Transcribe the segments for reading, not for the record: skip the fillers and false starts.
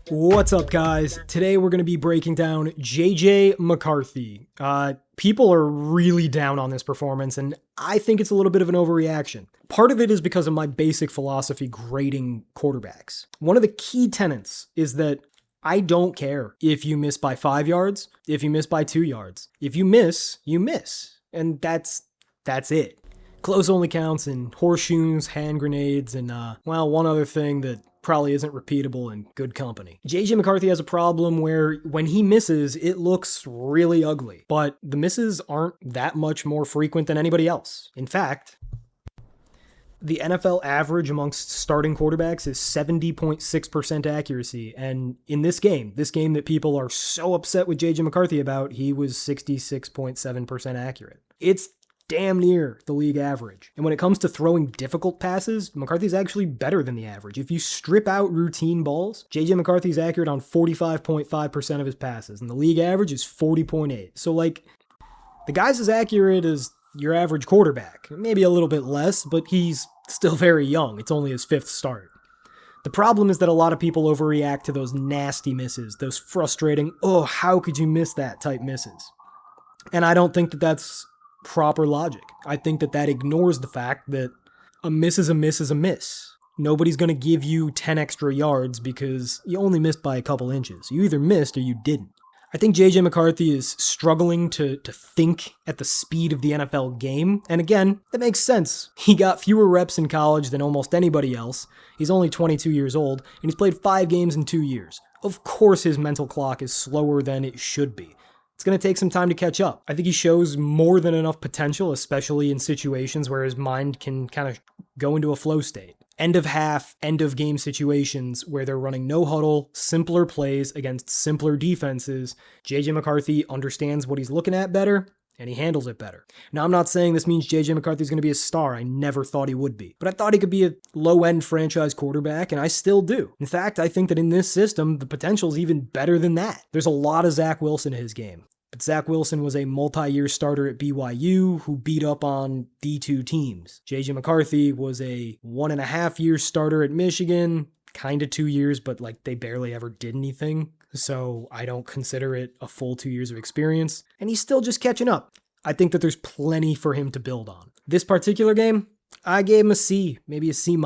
What's up, guys? Today we're going to be breaking down JJ McCarthy. People are really down on this performance, and I think it's a little bit of an overreaction. Part of it is because of my basic philosophy grading quarterbacks. One of the key tenets is that I don't care if you miss by 5 yards, if you miss by 2 yards. If you miss, you miss. And that's it. Close only counts and horseshoes, hand grenades, and, one other thing that probably isn't repeatable in good company. JJ McCarthy has a problem where when he misses, it looks really ugly, but the misses aren't that much more frequent than anybody else. In fact, the NFL average amongst starting quarterbacks is 70.6% accuracy, and in this game that people are so upset with JJ McCarthy about, he was 66.7% accurate. It's damn near the league average. And when it comes to throwing difficult passes, McCarthy's actually better than the average. If you strip out routine balls, JJ McCarthy's accurate on 45.5% of his passes, and the league average is 40.8. So, the guy's as accurate as your average quarterback. Maybe a little bit less, but he's still very young. It's only his 5th start. The problem is that a lot of people overreact to those nasty misses, those frustrating, oh, how could you miss that type misses? And I don't think that that's proper logic. I think that ignores the fact that a miss is a miss is a miss. Nobody's going to give you 10 extra yards because you only missed by a couple inches. You either missed or you didn't. I think JJ McCarthy is struggling to think at the speed of the NFL game. And again, that makes sense. He got fewer reps in college than almost anybody else. He's only 22 years old, and he's played 5 games in 2 years. Of course his mental clock is slower than it should be. It's going to take some time to catch up. I think he shows more than enough potential, especially in situations where his mind can kind of go into a flow state. End of half, end of game situations where they're running no huddle, simpler plays against simpler defenses. JJ McCarthy understands what he's looking at better, and he handles it better. Now, I'm not saying this means JJ McCarthy's going to be a star. I never thought he would be. But I thought he could be a low-end franchise quarterback, and I still do. In fact, I think that in this system, the potential is even better than that. There's a lot of Zach Wilson in his game. But Zach Wilson was a multi-year starter at BYU who beat up on D2 teams. JJ McCarthy was a 1.5-year starter at Michigan, kind of 2 years, but they barely ever did anything. So I don't consider it a full 2 years of experience. And he's still just catching up. I think that there's plenty for him to build on. This particular game, I gave him a C, maybe a C-.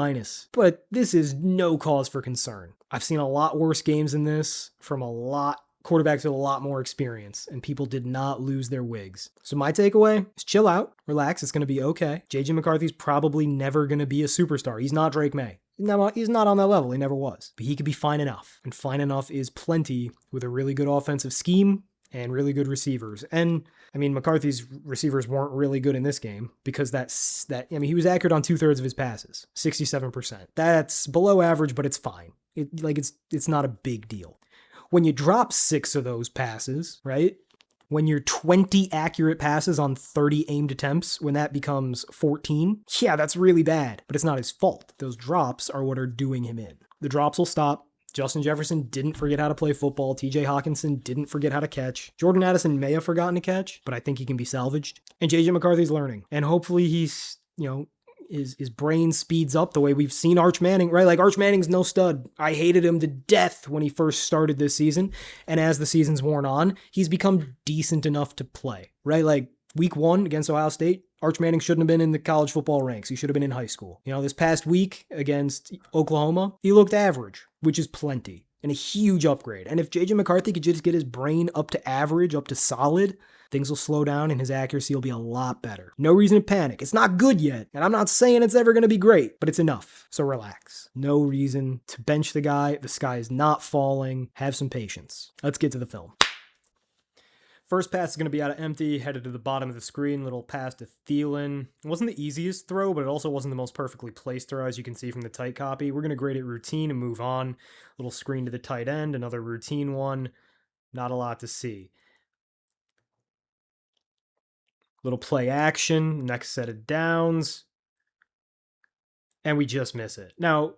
But this is no cause for concern. I've seen a lot worse games than this from quarterbacks with a lot more experience, and people did not lose their wigs. So my takeaway is chill out, relax, it's going to be okay. JJ McCarthy's probably never going to be a superstar. He's not Drake May. He's not on that level. He never was. But he could be fine enough. And fine enough is plenty with a really good offensive scheme and really good receivers. And, McCarthy's receivers weren't really good in this game because he was accurate on 2/3 of his passes, 67%. That's below average, but it's fine. It's not a big deal. When you drop 6 of those passes, right? When you're 20 accurate passes on 30 aimed attempts, when that becomes 14, yeah, that's really bad. But it's not his fault. Those drops are what are doing him in. The drops will stop. Justin Jefferson didn't forget how to play football. TJ Hawkinson didn't forget how to catch. Jordan Addison may have forgotten to catch, but I think he can be salvaged. And JJ McCarthy's learning. And hopefully he's, his brain speeds up the way we've seen Arch Manning, right? Arch Manning's no stud. I hated him to death when he first started this season. And as the season's worn on, he's become decent enough to play, right? Week 1 against Ohio State, Arch Manning shouldn't have been in the college football ranks. He should have been in high school. This past week against Oklahoma, he looked average, which is plenty and a huge upgrade. And if JJ McCarthy could just get his brain up to average, up to solid, things will slow down and his accuracy will be a lot better. No reason to panic. It's not good yet, and I'm not saying it's ever going to be great, but it's enough. So relax. No reason to bench the guy. The sky is not falling. Have some patience. Let's get to the film. First pass is going to be out of empty, headed to the bottom of the screen, little pass to Thielen. It wasn't the easiest throw, but it also wasn't the most perfectly placed throw, as you can see from the tight copy. We're going to grade it routine and move on. Little screen to the tight end, another routine one. Not a lot to see. Little play action, next set of downs, and we just miss it. Now,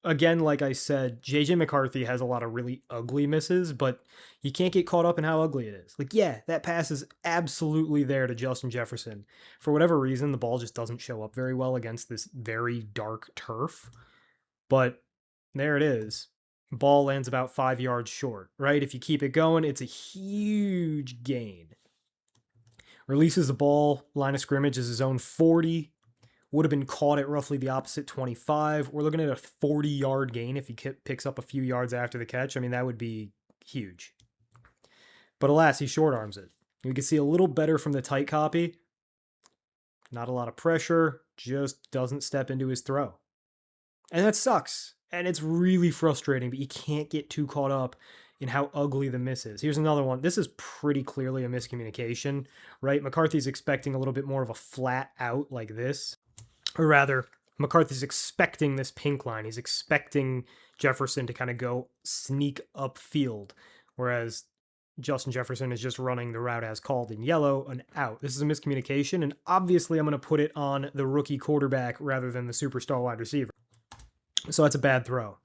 again, like I said, JJ McCarthy has a lot of really ugly misses, but you can't get caught up in how ugly it is. Like, yeah, that pass is absolutely there to Justin Jefferson. For whatever reason, the ball just doesn't show up very well against this very dark turf. But there it is. Ball lands about 5 yards short, right? If you keep it going, it's a huge gain. Releases the ball, line of scrimmage is his own 40. Would have been caught at roughly the opposite 25. We're looking at a 40-yard gain if he picks up a few yards after the catch. I mean, that would be huge. But alas, he short arms it. You can see a little better from the tight copy. Not a lot of pressure, just doesn't step into his throw. And that sucks. And it's really frustrating, but you can't get too caught up in how ugly the miss is. Here's another one. This is pretty clearly a miscommunication, right? McCarthy's expecting a little bit more of a flat out like this. Or rather, McCarthy's expecting this pink line. He's expecting Jefferson to kind of go sneak upfield, whereas Justin Jefferson is just running the route as called in yellow, an out. This is a miscommunication, and obviously I'm going to put it on the rookie quarterback rather than the superstar wide receiver. So that's a bad throw.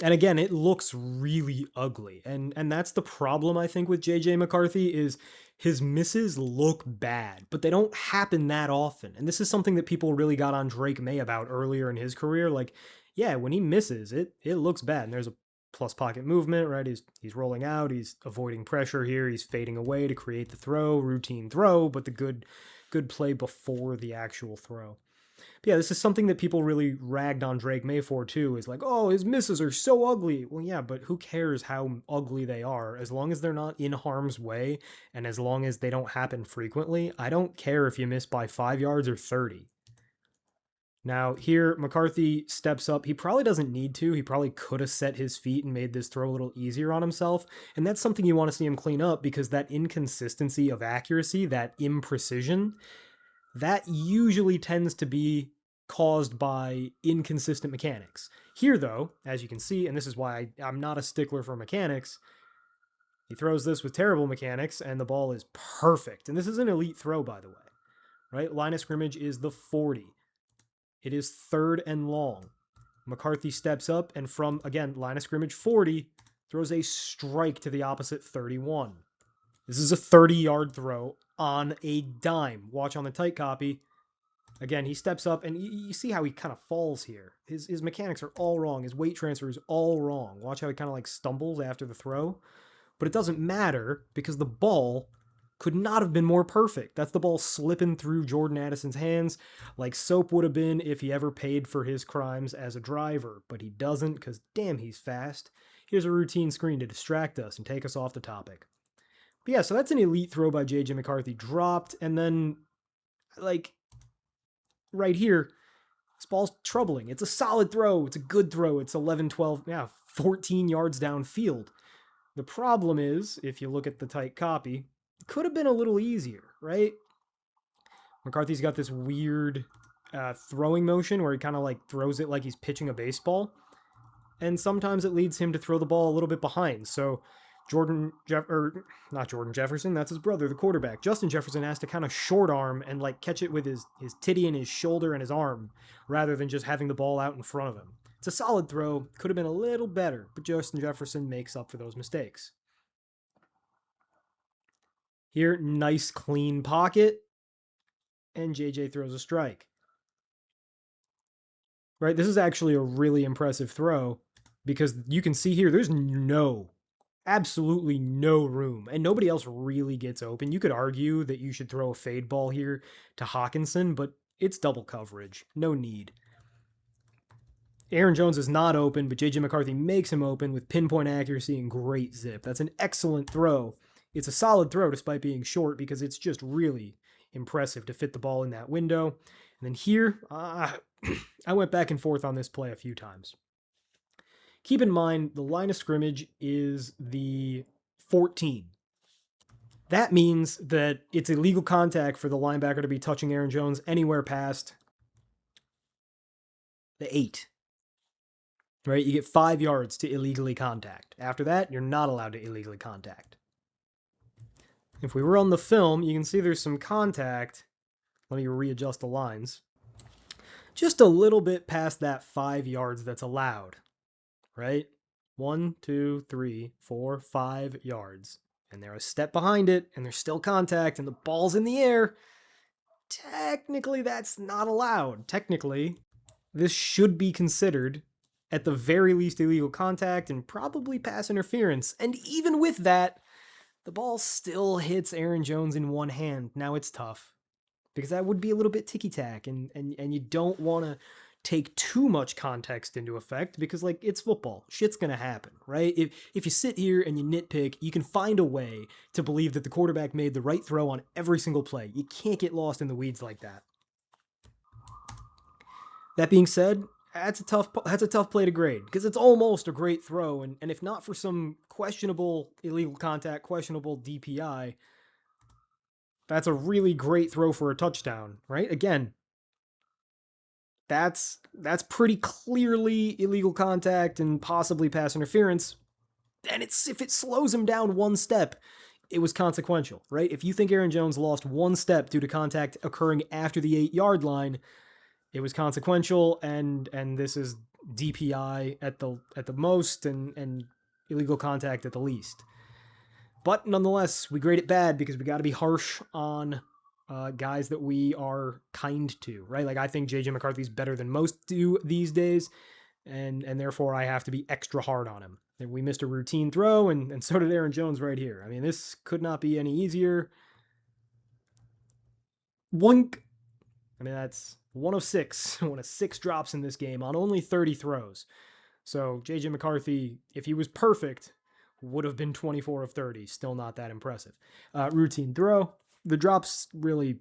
And again, it looks really ugly. And that's the problem, I think, with JJ McCarthy is his misses look bad, but they don't happen that often. And this is something that people really got on Drake May about earlier in his career. Like, yeah, when he misses, it looks bad. And there's a plus pocket movement, right? He's rolling out, he's avoiding pressure here, he's fading away to create the throw, routine throw, but the good play before the actual throw. But yeah, this is something that people really ragged on Drake May for too, is like, oh, his misses are so ugly. Well, yeah, but who cares how ugly they are? As long as they're not in harm's way and as long as they don't happen frequently, I don't care if you miss by 5 yards or 30. Now, here, McCarthy steps up. He probably doesn't need to. He probably could have set his feet and made this throw a little easier on himself. And that's something you want to see him clean up because that inconsistency of accuracy, that imprecision, that usually tends to be caused by inconsistent mechanics. Here, though, as you can see, and this is why I'm not a stickler for mechanics, he throws this with terrible mechanics, and the ball is perfect. And this is an elite throw, by the way, right? Line of scrimmage is the 40. It is 3rd and long. McCarthy steps up, and from, again, line of scrimmage 40, throws a strike to the opposite 31. This is a 30-yard throw on a dime. Watch on the tight copy. Again, he steps up, and you see how he kind of falls here. His mechanics are all wrong. His weight transfer is all wrong. Watch how he kind of like stumbles after the throw. But it doesn't matter because the ball could not have been more perfect. That's the ball slipping through Jordan Addison's hands like soap would have been if he ever paid for his crimes as a driver. But he doesn't because, damn, he's fast. Here's a routine screen to distract us and take us off the topic. But yeah, so that's an elite throw by J.J. McCarthy dropped. And then, like, right here, this ball's troubling. It's a solid throw. It's a good throw. It's 11, 12, 14 yards downfield. The problem is, if you look at the tight copy, it could have been a little easier, right? McCarthy's got this weird throwing motion where he kind of like throws it like he's pitching a baseball. And sometimes it leads him to throw the ball a little bit behind. So not Jordan Jefferson, that's his brother, the quarterback. Justin Jefferson has to kind of short arm and like catch it with his titty and his shoulder and his arm rather than just having the ball out in front of him. It's a solid throw, could have been a little better, but Justin Jefferson makes up for those mistakes. Here, nice clean pocket, and JJ throws a strike. Right, this is actually a really impressive throw because you can see here there's absolutely no room, and nobody else really gets open. You could argue that you should throw a fade ball here to Hawkinson, but it's double coverage. No need. Aaron Jones is not open, but J.J. McCarthy makes him open with pinpoint accuracy and great zip. That's an excellent throw. It's a solid throw despite being short because it's just really impressive to fit the ball in that window. And then here, I went back and forth on this play a few times. Keep in mind, the line of scrimmage is the 14. That means that it's illegal contact for the linebacker to be touching Aaron Jones anywhere past the 8. Right? You get 5 yards to illegally contact. After that, you're not allowed to illegally contact. If we run the film, you can see there's some contact. Let me readjust the lines. just a little bit past that 5 yards that's allowed, right? 1, 2, 3, 4, 5 yards. And they're a step behind it, and there's still contact, and the ball's in the air. Technically, that's not allowed. Technically, this should be considered, at the very least, illegal contact and probably pass interference. And even with that, the ball still hits Aaron Jones in one hand. Now it's tough because that would be a little bit ticky-tack, and you don't want to take too much context into effect because, like, it's football. Shit's going to happen, right? If you sit here and you nitpick, you can find a way to believe that the quarterback made the right throw on every single play. You can't get lost in the weeds like that. That being said, that's a tough play to grade because it's almost a great throw, and if not for some questionable illegal contact, questionable DPI, that's a really great throw for a touchdown, right? Again, that's pretty clearly illegal contact and possibly pass interference. And if it slows him down one step, it was consequential, right? If you think Aaron Jones lost one step due to contact occurring after the 8-yard line, it was consequential, and this is DPI at the most and illegal contact at the least. But nonetheless, we grade it bad because we got to be harsh on guys that we are kind to, right? Like, I think JJ McCarthy's better than most do these days, and therefore I have to be extra hard on him. And we missed a routine throw, and so did Aaron Jones right here. I mean, this could not be any easier. Wunk. I mean, that's 1 of 6. 1 of 6 drops in this game on only 30 throws. So JJ McCarthy, if he was perfect, would have been 24 of 30. Still not that impressive. Routine throw. The drops really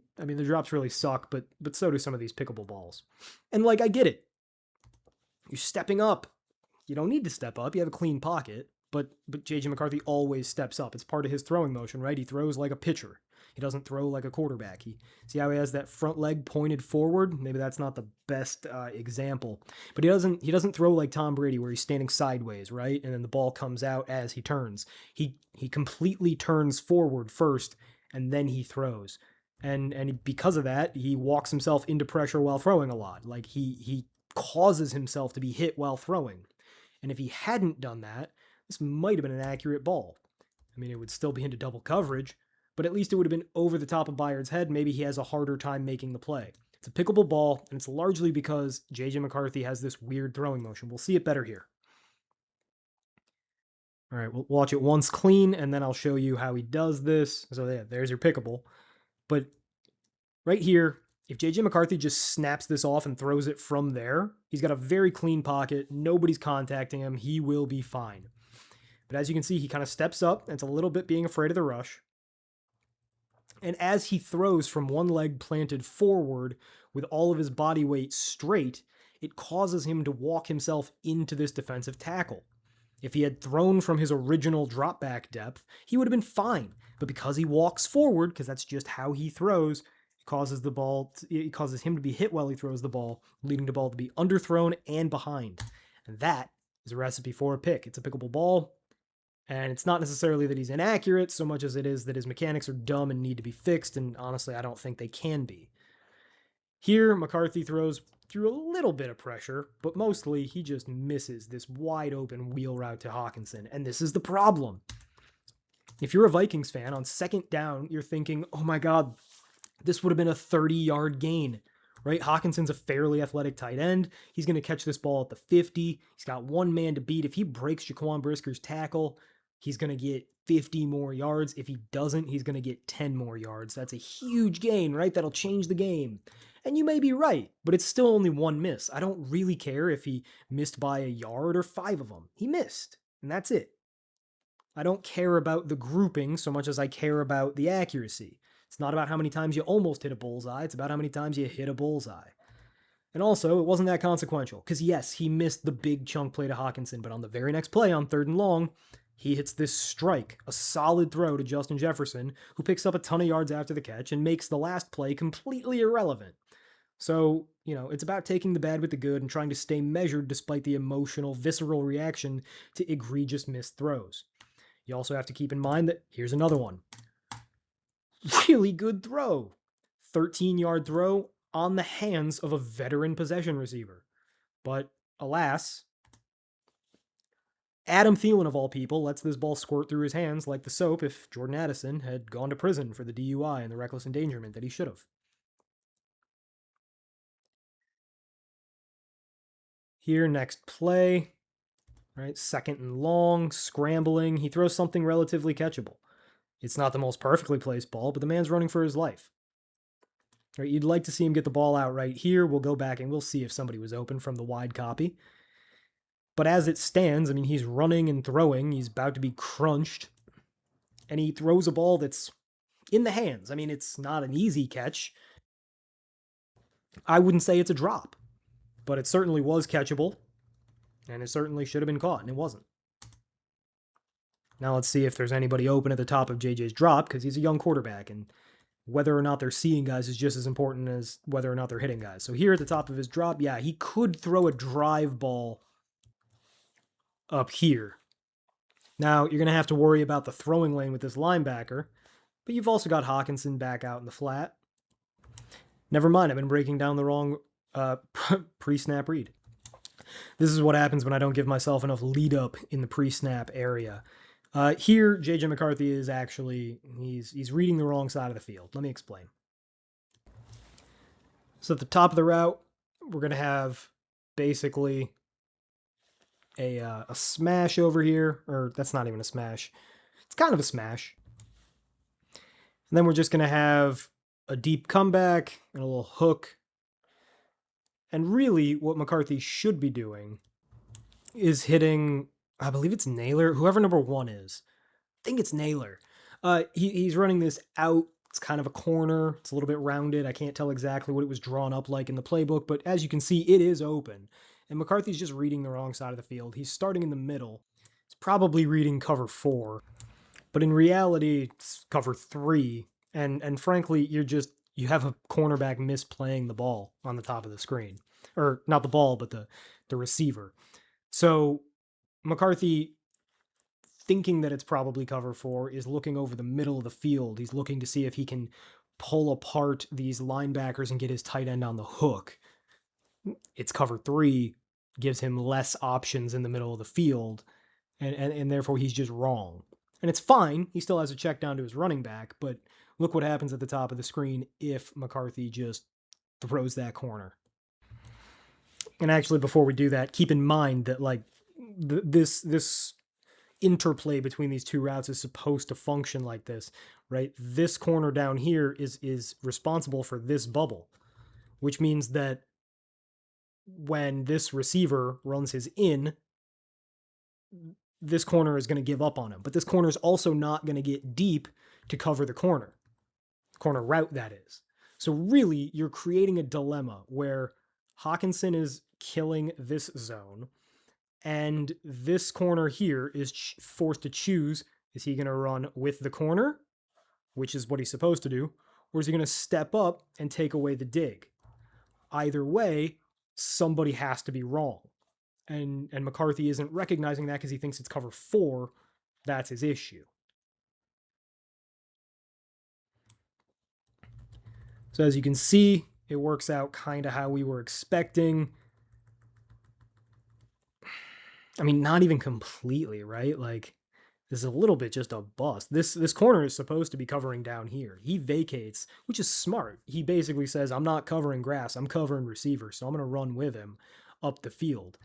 suck, but so do some of these pickable balls. And, like, I get it. You're stepping up. You don't need to step up. You have a clean pocket. But JJ McCarthy always steps up. It's part of his throwing motion, right? He throws like a pitcher. He doesn't throw like a quarterback. See how he has that front leg pointed forward? Maybe that's not the best example, but he doesn't throw like Tom Brady where he's standing sideways, right? And then the ball comes out as he turns. He completely turns forward first, and then he throws. And because of that, he walks himself into pressure while throwing a lot. Like, he causes himself to be hit while throwing. And if he hadn't done that, this might have been an accurate ball. I mean, it would still be into double coverage, but at least it would have been over the top of Byard's head. Maybe he has a harder time making the play. It's a pickable ball, and it's largely because JJ McCarthy has this weird throwing motion. We'll see it better here. All right, we'll watch it once clean, and then I'll show you how he does this. So yeah, there's your pickable. But right here, if JJ McCarthy just snaps this off and throws it from there, he's got a very clean pocket. Nobody's contacting him. He will be fine. But as you can see, he kind of steps up. It's a little bit being afraid of the rush. And as he throws from one leg planted forward with all of his body weight straight, it causes him to walk himself into this defensive tackle. If he had thrown from his original drop back depth, he would have been fine. But because he walks forward, because that's just how he throws, it causes him to be hit while he throws the ball, leading the ball to be underthrown and behind. And that is a recipe for a pick. It's a pickable ball. And it's not necessarily that he's inaccurate so much as it is that his mechanics are dumb and need to be fixed, and honestly, I don't think they can be. Here, McCarthy throws through a little bit of pressure, but mostly he just misses this wide open wheel route to Hockenson, and this is the problem. If you're a Vikings fan, on second down, you're thinking, oh my god, this would have been a 30-yard gain, right? Hawkinson's a fairly athletic tight end. He's going to catch this ball at the 50. He's got one man to beat. If he breaks Jaquan Brisker's tackle, he's going to get 50 more yards. If he doesn't, he's going to get 10 more yards. That's a huge gain, right? That'll change the game. And you may be right, but it's still only one miss. I don't really care if he missed by a yard or 5 of them. He missed, and that's it. I don't care about the grouping so much as I care about the accuracy. It's not about how many times you almost hit a bullseye. It's about how many times you hit a bullseye. And also, it wasn't that consequential, because yes, he missed the big chunk play to Hockenson, but on the very next play on 3rd and long, he hits this strike, a solid throw to Justin Jefferson, who picks up a ton of yards after the catch and makes the last play completely irrelevant. So, it's about taking the bad with the good and trying to stay measured despite the emotional, visceral reaction to egregious missed throws. You also have to keep in mind that here's another one. Really good throw. 13-yard throw on the hands of a veteran possession receiver. But alas, Adam Thielen, of all people, lets this ball squirt through his hands like the soap if Jordan Addison had gone to prison for the DUI and the reckless endangerment that he should have. Here, next play, right? Second and long, scrambling. He throws something relatively catchable. It's not the most perfectly placed ball, but the man's running for his life. Right, you'd like to see him get the ball out right here. We'll go back and we'll see if somebody was open from the wide copy. But as it stands, I mean, he's running and throwing. He's about to be crunched. And he throws a ball that's in the hands. I mean, it's not an easy catch. I wouldn't say it's a drop, but it certainly was catchable. And it certainly should have been caught, and it wasn't. Now let's see if there's anybody open at the top of JJ's drop, because he's a young quarterback, and whether or not they're seeing guys is just as important as whether or not they're hitting guys. So here at the top of his drop, yeah, he could throw a drive ball up here. Now, you're going to have to worry about the throwing lane with this linebacker, but you've also got Hawkinson back out in the flat. Never mind, I've been breaking down the wrong pre-snap read. This is what happens when I don't give myself enough lead up in the pre-snap area. Here, JJ McCarthy is actually, he's reading the wrong side of the field. Let me explain. So at the top of the route, we're going to have basically a smash over here, or that's not even a smash. It's kind of a smash. And then we're just going to have a deep comeback and a little hook. And really, what McCarthy should be doing is hitting, I believe it's Naylor, whoever number 1 is. I think it's Naylor. He's running this out. It's kind of a corner. It's a little bit rounded. I can't tell exactly what it was drawn up like in the playbook, but as you can see, it is open. And McCarthy's just reading the wrong side of the field. He's starting in the middle. He's probably reading cover 4, but in reality, it's cover 3. And frankly, you have a cornerback misplaying the ball on the top of the screen. Or not the ball, but the receiver. So McCarthy, thinking that it's probably cover 4, is looking over the middle of the field. He's looking to see if he can pull apart these linebackers and get his tight end on the hook. It's cover 3, gives him less options in the middle of the field, and therefore he's just wrong. And it's fine. He still has a check down to his running back, but look what happens at the top of the screen if McCarthy just throws that corner. And actually, before we do that, keep in mind that like this interplay between these two routes is supposed to function like this, right? This corner down here is responsible for this bubble, which means that when this receiver runs his in, this corner is going to give up on him. But this corner is also not going to get deep to cover the corner route, that is. So really, you're creating a dilemma where Hawkinson is killing this zone, and this corner here is forced to choose, is he going to run with the corner, which is what he's supposed to do, or is he going to step up and take away the dig? Either way, somebody has to be wrong. And McCarthy isn't recognizing that because he thinks it's cover 4. That's his issue. So as you can see, it works out kind of how we were expecting. I mean, not even completely, right? Like, this is a little bit just a bust. This corner is supposed to be covering down here. He vacates, which is smart. He basically says, I'm not covering grass, I'm covering receiver, so I'm going to run with him up the field.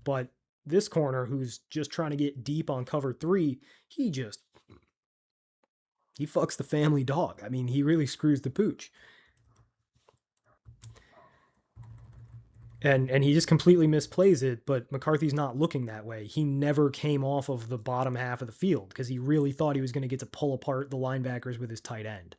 But this corner, who's just trying to get deep on cover 3, he fucks the family dog. I mean, he really screws the pooch. And he just completely misplays it, but McCarthy's not looking that way. He never came off of the bottom half of the field because he really thought he was going to get to pull apart the linebackers with his tight end.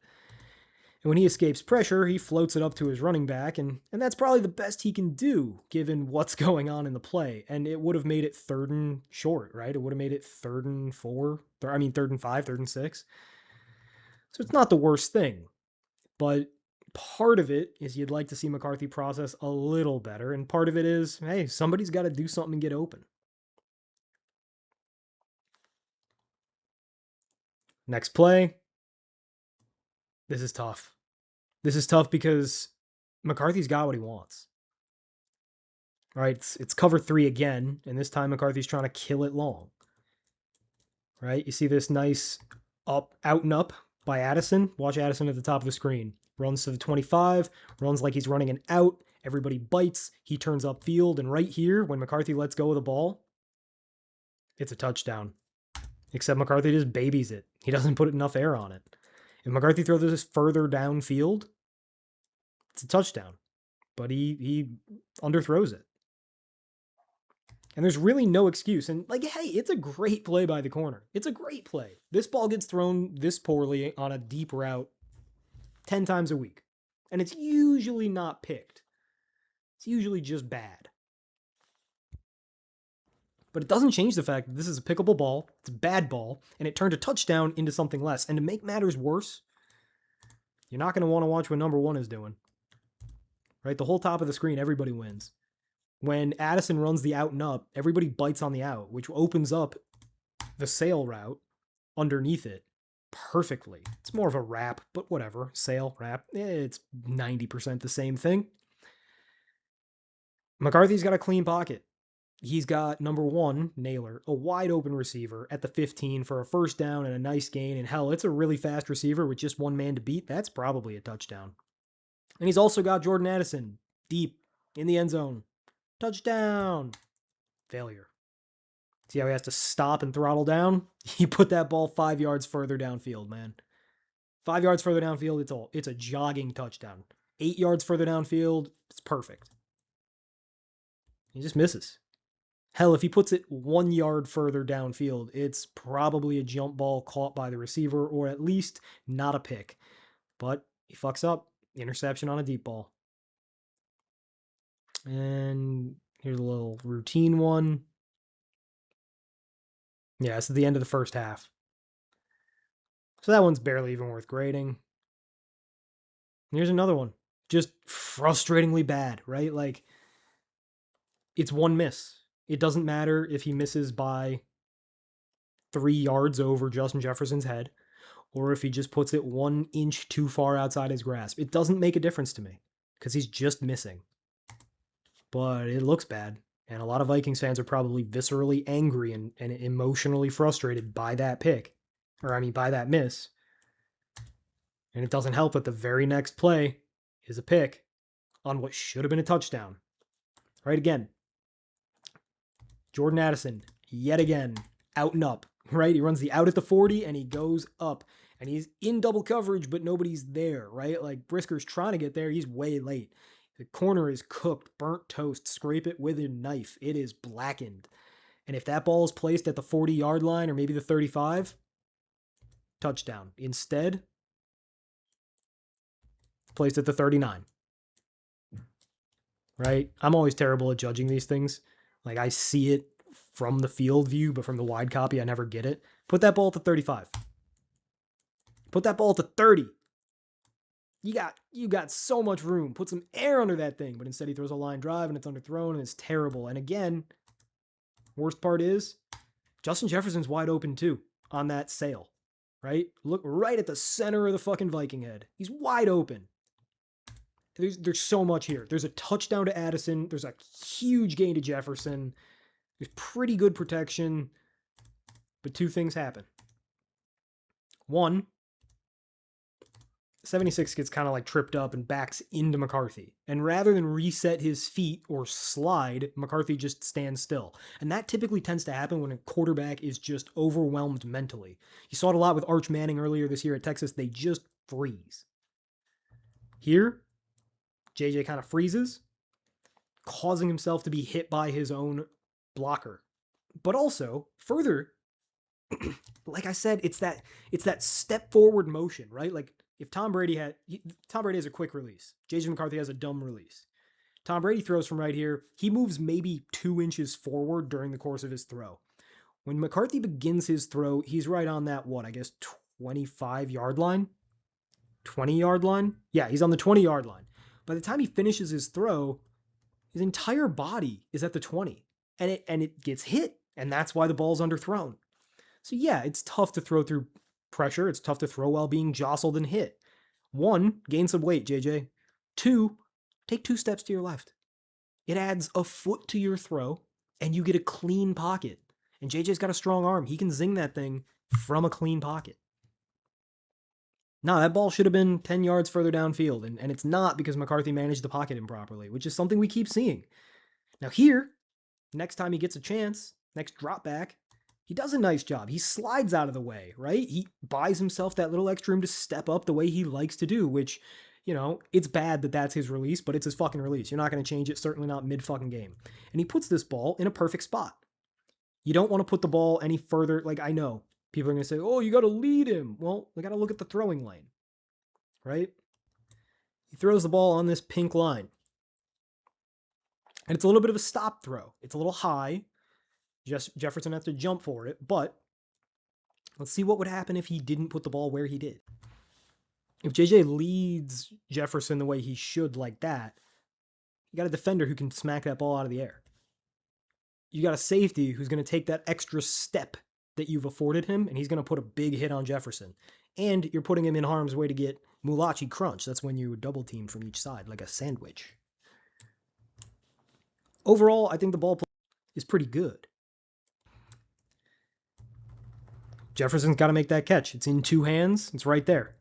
And when he escapes pressure, he floats it up to his running back, and that's probably the best he can do given what's going on in the play. And it would have made it 3rd and short, right? It would have made it 3rd and 4. I mean, 3rd and 5, 3rd and 6. So it's not the worst thing. But part of it is you'd like to see McCarthy process a little better, and part of it is, hey, somebody's got to do something and get open. Next play. This is tough. This is tough because McCarthy's got what he wants. All right, it's cover 3 again, and this time McCarthy's trying to kill it long. Right, you see this nice out and up by Addison. Watch Addison at the top of the screen. Runs to the 25, runs like he's running an out. Everybody bites. He turns upfield, and right here, when McCarthy lets go of the ball, it's a touchdown. Except McCarthy just babies it. He doesn't put enough air on it. If McCarthy throws this further downfield, it's a touchdown. But he underthrows it. And there's really no excuse. And like, hey, it's a great play by the corner. It's a great play. This ball gets thrown this poorly on a deep route 10 times a week. And it's usually not picked. It's usually just bad. But it doesn't change the fact that this is a pickable ball, it's a bad ball, and it turned a touchdown into something less. And to make matters worse, you're not going to want to watch what number 1 is doing. Right? The whole top of the screen, everybody wins. When Addison runs the out and up, everybody bites on the out, which opens up the sail route underneath it perfectly. It's more of a wrap, but whatever. Sail, wrap, it's 90% the same thing. McCarthy's got a clean pocket. He's got number 1, Naylor, a wide open receiver at the 15 for a first down and a nice gain. And hell, it's a really fast receiver with just one man to beat. That's probably a touchdown. And he's also got Jordan Addison deep in the end zone. Touchdown. Failure. See how he has to stop and throttle down? He put that ball 5 yards further downfield, man. 5 yards further downfield, it's a jogging touchdown. 8 yards further downfield, it's perfect. He just misses. Hell, if he puts it 1 yard further downfield, it's probably a jump ball caught by the receiver, or at least not a pick. But he fucks up. Interception on a deep ball. And here's a little routine one. Yeah, it's at the end of the first half. So that one's barely even worth grading. Here's another one. Just frustratingly bad, right? Like, it's one miss. It doesn't matter if he misses by 3 yards over Justin Jefferson's head, or if he just puts it 1 inch too far outside his grasp. It doesn't make a difference to me, because he's just missing. But it looks bad. And a lot of Vikings fans are probably viscerally angry and emotionally frustrated by that pick. By that miss. And it doesn't help that the very next play is a pick on what should have been a touchdown. Right, again. Jordan Addison, yet again, out and up. Right? He runs the out at the 40 and he goes up. And he's in double coverage, but nobody's there, right? Like, Brisker's trying to get there. He's way late. The corner is cooked, burnt toast. Scrape it with a knife. It is blackened. And if that ball is placed at the 40-yard line or maybe the 35, touchdown. Instead, placed at the 39. Right? I'm always terrible at judging these things. Like, I see it from the field view, but from the wide copy, I never get it. Put that ball at the 35. Put that ball at the 30. You got so much room. Put some air under that thing. But instead he throws a line drive and it's underthrown and it's terrible. And again, worst part is Justin Jefferson's wide open too on that sail. Right? Look right at the center of the fucking Viking head. He's wide open. There's so much here. There's a touchdown to Addison. There's a huge gain to Jefferson. There's pretty good protection. But 2 things happen. One, 76 gets kind of like tripped up and backs into McCarthy. And rather than reset his feet or slide, McCarthy just stands still. And that typically tends to happen when a quarterback is just overwhelmed mentally. You saw it a lot with Arch Manning earlier this year at Texas. They just freeze. Here, JJ kind of freezes, causing himself to be hit by his own blocker. But also, further, like I said, it's that step forward motion, right? Like, if Tom Brady has a quick release. JJ McCarthy has a dumb release. Tom Brady throws from right here. He moves maybe 2 inches forward during the course of his throw. When McCarthy begins his throw, he's right on that, 25-yard line? 20-yard line? Yeah, he's on the 20-yard line. By the time he finishes his throw, his entire body is at the 20. And it gets hit, and that's why the ball's underthrown. So yeah, it's tough to throw through pressure. It's tough to throw while being jostled and hit. 1, gain some weight, JJ. 2, take 2 steps to your left. It adds a foot to your throw, and you get a clean pocket. And JJ's got a strong arm. He can zing that thing from a clean pocket. No, that ball should have been 10 yards further downfield, and it's not because McCarthy managed the pocket improperly, which is something we keep seeing. Now here, next time he gets a chance, next drop back, he does a nice job. He slides out of the way, right? He buys himself that little extra room to step up the way he likes to do, which, it's bad that that's his release, but it's his fucking release. You're not going to change it, certainly not mid-fucking game. And he puts this ball in a perfect spot. You don't want to put the ball any further. Like, I know people are going to say, oh, you got to lead him. Well, we got to look at the throwing lane, right? He throws the ball on this pink line. And it's a little bit of a stop throw. It's a little high. Jefferson has to jump for it, but let's see what would happen if he didn't put the ball where he did. If JJ leads Jefferson the way he should like that, you got a defender who can smack that ball out of the air. You got a safety who's going to take that extra step that you've afforded him, and he's going to put a big hit on Jefferson. And you're putting him in harm's way to get Mulachi crunch. That's when you double team from each side, like a sandwich. Overall, I think the ball play is pretty good. Jefferson's got to make that catch. It's in 2 hands. It's right there.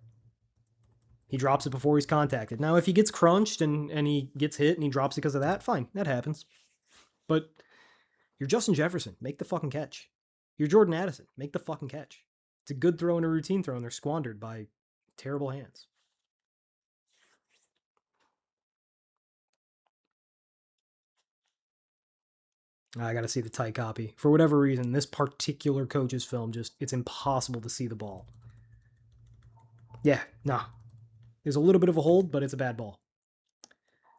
He drops it before he's contacted. Now, if he gets crunched and he gets hit and he drops it because of that, fine. That happens. But you're Justin Jefferson. Make the fucking catch. You're Jordan Addison. Make the fucking catch. It's a good throw and a routine throw, and they're squandered by terrible hands. I got to see the tight copy. For whatever reason, this particular coach's film, it's impossible to see the ball. Yeah, nah. There's a little bit of a hold, but it's a bad ball.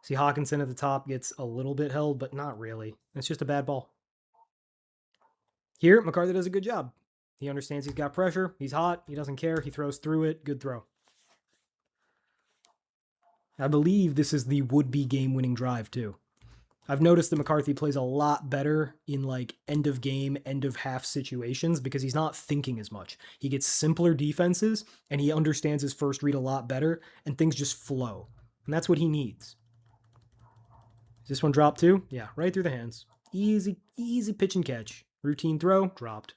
See, Hawkinson at the top gets a little bit held, but not really. It's just a bad ball. Here, McCarthy does a good job. He understands he's got pressure. He's hot. He doesn't care. He throws through it. Good throw. I believe this is the would-be game-winning drive, too. I've noticed that McCarthy plays a lot better in like end of game, end of half situations because he's not thinking as much. He gets simpler defenses and he understands his first read a lot better and things just flow. And that's what he needs. Is this one dropped too? Yeah, right through the hands. Easy, easy pitch and catch. Routine throw, dropped.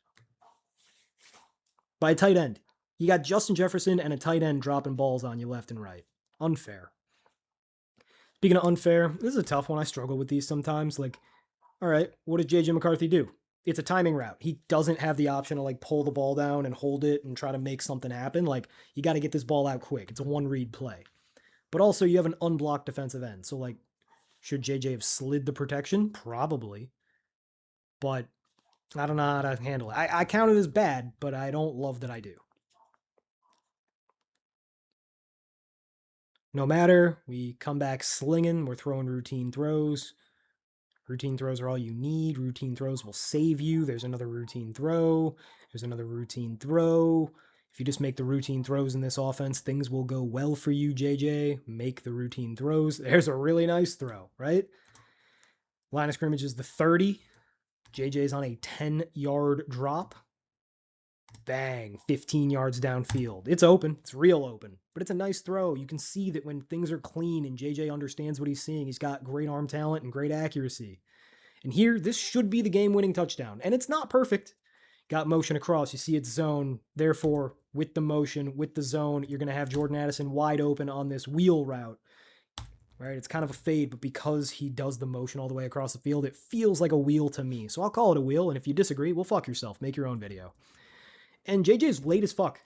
By a tight end. You got Justin Jefferson and a tight end dropping balls on you left and right. Unfair. Speaking of unfair, this is a tough one. I struggle with these sometimes. Like, all right, what did JJ McCarthy do? It's a timing route. He doesn't have the option to like pull the ball down and hold it and try to make something happen. Like, you got to get this ball out quick. It's a one-read play. But also, you have an unblocked defensive end. So, like, should JJ have slid the protection? Probably. But I don't know how to handle it. I count it as bad, but I don't love that I do. No matter, we come back slinging. We're throwing routine throws. Routine throws are all you need. Routine throws will save you. There's another routine throw. There's another routine throw. If you just make the routine throws in this offense, things will go well for you, JJ. Make the routine throws. There's a really nice throw, right? Line of scrimmage is the 30. JJ's on a 10-yard drop. Bang, 15 yards downfield. It's open. It's real open. But it's a nice throw. You can see that when things are clean and JJ understands what he's seeing, he's got great arm talent and great accuracy. And here, this should be the game-winning touchdown. And it's not perfect. Got motion across. You see it's zone. Therefore, with the motion, with the zone, you're going to have Jordan Addison wide open on this wheel route. Right? It's kind of a fade, but because he does the motion all the way across the field, it feels like a wheel to me. So I'll call it a wheel, and if you disagree, well, fuck yourself. Make your own video. And JJ's late as fuck.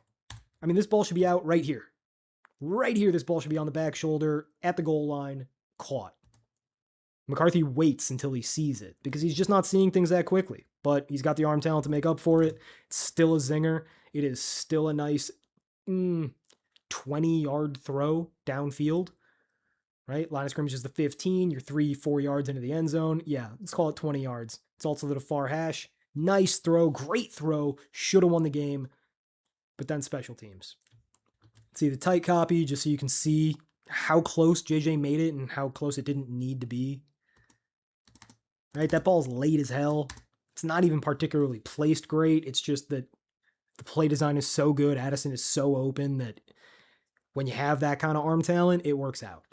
I mean, this ball should be out right here. Right here, this ball should be on the back shoulder, at the goal line, caught. McCarthy waits until he sees it because he's just not seeing things that quickly. But he's got the arm talent to make up for it. It's still a zinger. It is still a nice 20-yard throw downfield. Right? Line of scrimmage is the 15. You're 3-4 yards into the end zone. Yeah, let's call it 20 yards. It's also to the far hash. Nice throw. Great throw. Should have won the game. But then special teams. See the tight copy just so you can see how close JJ made it and how close it didn't need to be. Right? That ball's late as hell. It's not even particularly placed great. It's just that the play design is so good. Addison is so open that when you have that kind of arm talent, it works out.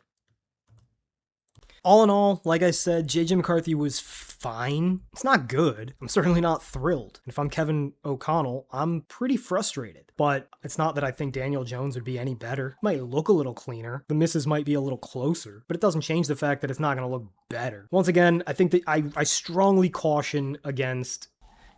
All in all, like I said, JJ McCarthy was fine. It's not good. I'm certainly not thrilled. And if I'm Kevin O'Connell, I'm pretty frustrated. But it's not that I think Daniel Jones would be any better. Might look a little cleaner. The misses might be a little closer, but it doesn't change the fact that it's not going to look better. Once again, I think that I strongly caution against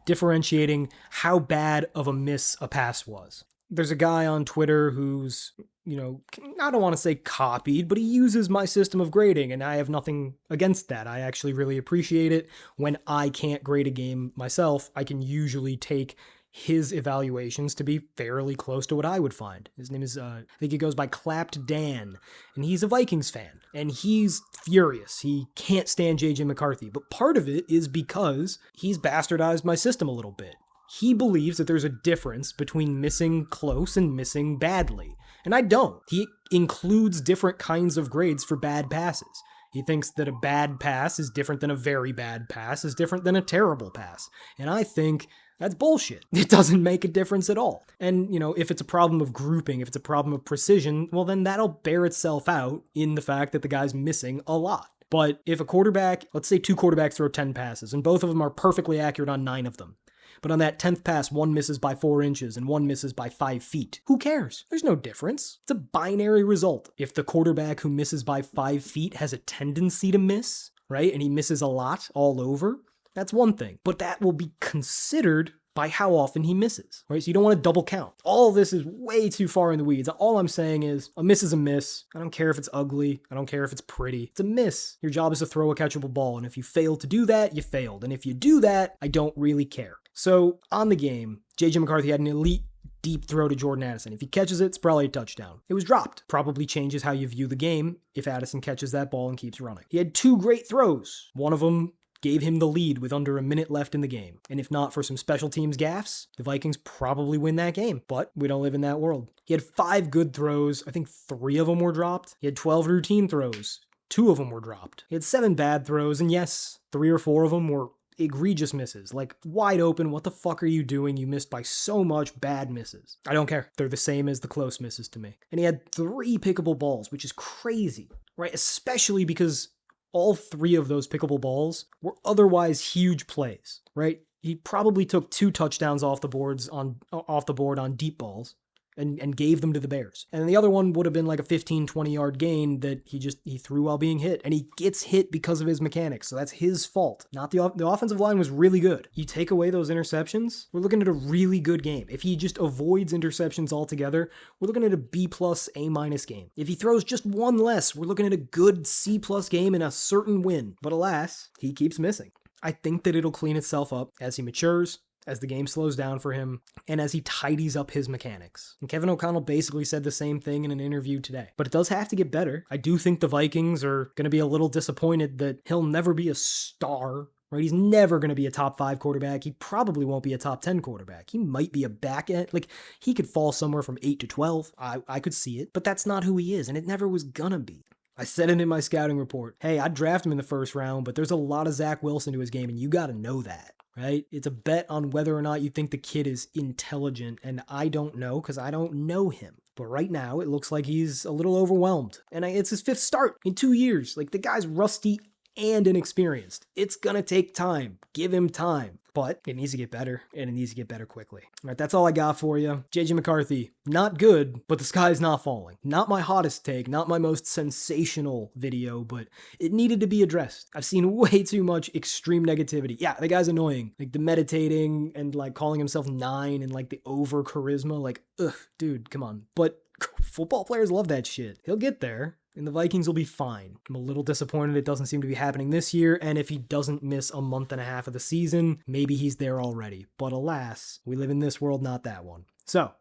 differentiating how bad of a miss a pass was. There's a guy on Twitter who's, I don't want to say copied, but he uses my system of grading, and I have nothing against that. I actually really appreciate it. When I can't grade a game myself, I can usually take his evaluations to be fairly close to what I would find. His name is, I think he goes by Clapped Dan, and he's a Vikings fan, and he's furious. He can't stand JJ McCarthy, but part of it is because he's bastardized my system a little bit. He believes that there's a difference between missing close and missing badly, and I don't. He includes different kinds of grades for bad passes. He thinks that a bad pass is different than a very bad pass is different than a terrible pass, and I think that's bullshit. It doesn't make a difference at all. And, if it's a problem of grouping, if it's a problem of precision, well, then that'll bear itself out in the fact that the guy's missing a lot. But if a quarterback, let's say 2 quarterbacks throw 10 passes, and both of them are perfectly accurate on 9 of them, but on that 10th pass, one misses by 4 inches and one misses by 5 feet. Who cares? There's no difference. It's a binary result. If the quarterback who misses by 5 feet has a tendency to miss, right, and he misses a lot all over, that's one thing. But that will be considered by how often he misses, right? So you don't want to double count. All of this is way too far in the weeds. All I'm saying is a miss is a miss. I don't care if it's ugly. I don't care if it's pretty. It's a miss. Your job is to throw a catchable ball. And if you fail to do that, you failed. And if you do that, I don't really care. So on the game, JJ McCarthy had an elite deep throw to Jordan Addison. If he catches it, it's probably a touchdown. It was dropped. Probably changes how you view the game if Addison catches that ball and keeps running. He had 2 great throws. One of them gave him the lead with under a minute left in the game. And if not for some special teams gaffes, the Vikings probably win that game. But we don't live in that world. He had 5 good throws. I think 3 of them were dropped. He had 12 routine throws. 2 of them were dropped. He had 7 bad throws. And yes, 3 or 4 of them were egregious misses. Like, wide open, what the fuck are you doing? You missed by so much. Bad misses. I don't care. They're the same as the close misses to me. And he had 3 pickable balls, which is crazy, right? Especially because all 3 of those pickable balls were otherwise huge plays, right? He probably took 2 touchdowns off the board on deep balls and gave them to the Bears. And the other one would have been like a 15, 20-yard gain that he threw while being hit. And he gets hit because of his mechanics. So that's his fault. Not the offensive line was really good. You take away those interceptions, we're looking at a really good game. If he just avoids interceptions altogether, we're looking at a B+, A- game. If he throws just 1 less, we're looking at a good C+ game and a certain win. But alas, he keeps missing. I think that it'll clean itself up as he matures, as the game slows down for him, and as he tidies up his mechanics. And Kevin O'Connell basically said the same thing in an interview today. But it does have to get better. I do think the Vikings are going to be a little disappointed that he'll never be a star, right? He's never going to be a top 5 quarterback. He probably won't be a top 10 quarterback. He might be a back end. Like, he could fall somewhere from 8 to 12. I could see it. But that's not who he is, and it never was gonna be. I said it in my scouting report. Hey, I'd draft him in the first round, but there's a lot of Zach Wilson to his game, and you got to know that. Right? It's a bet on whether or not you think the kid is intelligent, and I don't know because I don't know him. But right now, it looks like he's a little overwhelmed. And it's his 5th start in 2 years. Like, the guy's rusty and inexperienced. It's gonna take time. Give him time. But it needs to get better, and it needs to get better quickly. All right, that's all I got for you. JJ McCarthy, not good, but the sky's not falling. Not my hottest take, not my most sensational video, but it needed to be addressed. I've seen way too much extreme negativity. Yeah, the guy's annoying. Like, the meditating and, like, calling himself 9 and, like, the over charisma. Like, ugh, dude, come on. But football players love that shit. He'll get there. And the Vikings will be fine. I'm a little disappointed it doesn't seem to be happening this year, and if he doesn't miss a month and a half of the season, maybe he's there already. But alas, we live in this world, not that one. So,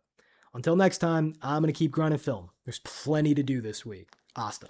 until next time, I'm going to keep grinding film. There's plenty to do this week. Hasta.